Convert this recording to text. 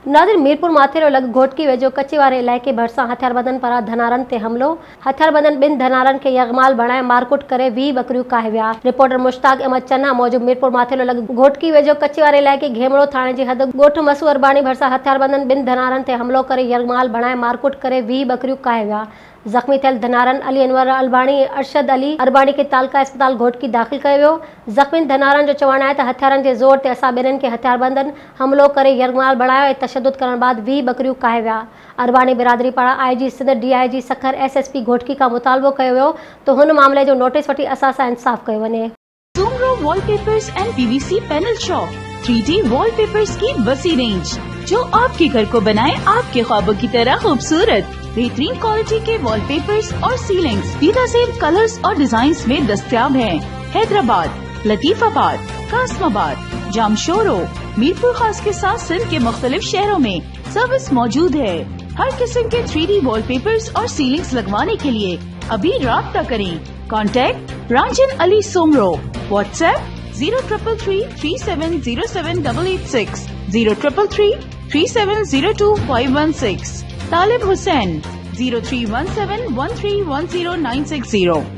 नादिर मीरपुर माथेरो लग घोटकी वेझो कच्चे वारे इलाइक़े भरिसां हथियारबंदनि पारां धनारनि ते हमिलो। हथियारबंदनि ॿिनि धनारनि खे यगमाल बणाए मारकुट करे 20 बकरियूं काहे विया। रिपोर्टर मुश्ताक अहमद चन्ना मूजिब मीरपुर माथेरो लग घोटकी वेझो कच्चे वारे इलाइक़े घेमड़ो थाणे जी हद ॻोठ मसू अरबाणी भरिसां हथियारबंदनि ॿिनि धनारनि ते हमिलो करे यगमाल बणाए मारकुट करे 20 बकरियूं काहे विया। ज़ख़्मी थियल धनारनि अली अनवर अरबाणी ऐं अरशद अली अरबाणी खे तालका अस्पताल घोटकी दाख़िल कयो वियो। ज़ख़्मी धनारनि जो चवणु आहे त हथियारनि जे ज़ोर ते असां ॿिन्हिनि खे हथियारबंदनि हमलो करे यरगमाल बणायो ऐं तशद्दुद करण बाद 20 बकरियूं काहे विया। अरबाणी बिरादरी पारां IG Sindh DIG Sukkur SSP Ghotki खां मुतालबो कयो वियो त हुन मामले जो नोटिस वठी असां सां इंसाफ़ कयो वञे। Soomro wallpapers and PVC panel shop 3D wallpapers की वसी रेंज जो आपके घर को बनाए आपके ख्वाबों की तरह खूबसूरत। बेहतरीन क्वालिटी के वॉलपेपर्स और सीलिंग्स बेनज़ीर कलर्स और डिजाइन्स में दस्तयाब हैं। हैदराबाद, लतीफाबाद, कासमाबाद, जामशोरो, मीरपुर खास के साथ सिंध के मुख्तलिफ शहरों में सर्विस मौजूद है। हर किस्म के 3D वॉलपेपर्स और सीलिंग्स लगवाने के लिए अभी राब्ता करें। कॉन्टैक्ट रांजन अली सोमरो। व्हाट्सएप 0333370786 03333702 516। तालिब हुसैन 031713109660।